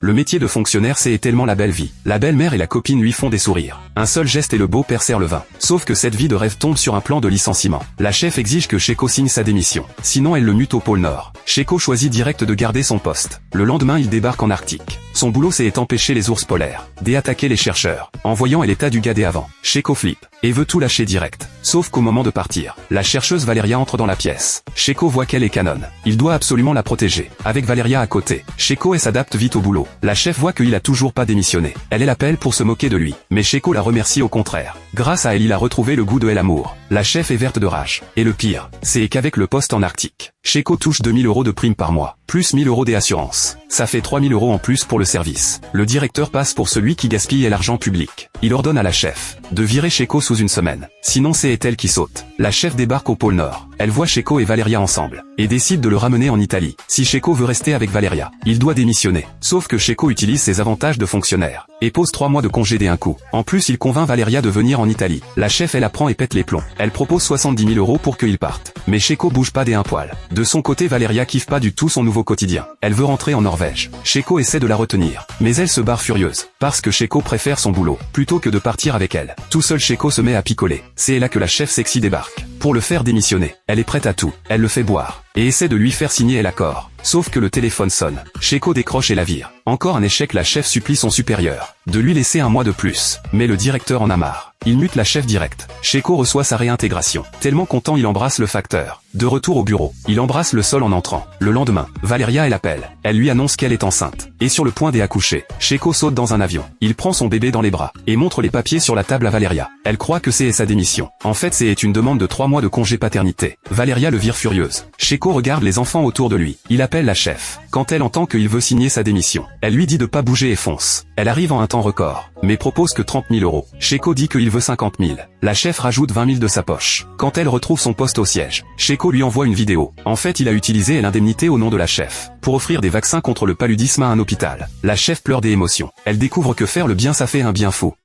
Le métier de fonctionnaire c'est tellement la belle vie. La belle-mère et la copine lui font des sourires. Un seul geste et le beau-père sert le vin. Sauf que cette vie de rêve tombe sur un plan de licenciement. La chef exige que Sheko signe sa démission. Sinon elle le mute au pôle Nord. Sheko choisit direct de garder son poste. Le lendemain il débarque en Arctique. Son boulot c'est empêcher les ours polaires, d'attaquer les chercheurs. En voyant l'état du gars avant, Sheko flippe, et veut tout lâcher direct. Sauf qu'au moment de partir, la chercheuse Valeria entre dans la pièce. Sheko voit qu'elle est canon. Il doit absolument la protéger. Avec Valeria à côté, Sheko s'adapte vite au boulot. La chef voit qu'il a toujours pas démissionné. Elle l'appelle pour se moquer de lui. Mais Sheko la remercie au contraire. Grâce à elle il a retrouvé le goût de l'amour. La chef est verte de rage. Et le pire, c'est qu'avec le poste en Arctique, Sheko touche 2000 € de prime par mois, plus 1000 € des assurances. Ça fait 3000 € en plus pour le service. Le directeur passe pour celui qui gaspille l'argent public. Il ordonne à la chef de virer Sheko sous une semaine. Sinon c'est elle qui saute. La chef débarque au pôle Nord. Elle voit Sheko et Valeria ensemble, et décide de le ramener en Italie. Si Sheko veut rester avec Valeria, il doit démissionner. Sauf que Sheko utilise ses avantages de fonctionnaire, et pose 3 mois de congé d'un coup. En plus il convainc Valeria de venir en Italie. La chef elle apprend et pète les plombs. Elle propose 70 000 € pour qu'il parte. Mais Sheko bouge pas d'un poil. De son côté Valeria kiffe pas du tout son nouveau quotidien. Elle veut rentrer en Norvège. Sheko essaie de la retenir, mais elle se barre furieuse, parce que Sheko préfère son boulot, plutôt que de partir avec elle. Tout seul Sheko se met à picoler. C'est là que la chef sexy débarque. Pour le faire démissionner, elle est prête à tout. Elle le fait boire, et essaie de lui faire signer l'accord. Sauf que le téléphone sonne. Sheko décroche et la vire. Encore un échec, la chef supplie son supérieur de lui laisser un mois de plus. Mais le directeur en a marre. Il mute la chef direct. Sheko reçoit sa réintégration. Tellement content il embrasse le facteur. De retour au bureau, il embrasse le sol en entrant. Le lendemain, Valeria elle appelle. Elle lui annonce qu'elle est enceinte. Et sur le point d'accoucher, Sheko saute dans un avion. Il prend son bébé dans les bras, et montre les papiers sur la table à Valeria. Elle croit que c'est sa démission. En fait c'est une demande de 3 mois de congé paternité. Valeria le vire furieuse. Sheko regarde les enfants autour de lui. Il appelle la chef. Quand elle entend qu'il veut signer sa démission, elle lui dit de pas bouger et fonce. Elle arrive en un temps record, mais propose que 30 000 €. Sheko dit qu'il veut 50 000. La chef rajoute 20 000 de sa poche. Quand elle retrouve son poste au siège, Sheko lui envoie une vidéo. En fait il a utilisé l'indemnité au nom de la chef, pour offrir des vaccins contre le paludisme à un hôpital. La chef pleure des émotions. Elle découvre que faire le bien ça fait un bien fou.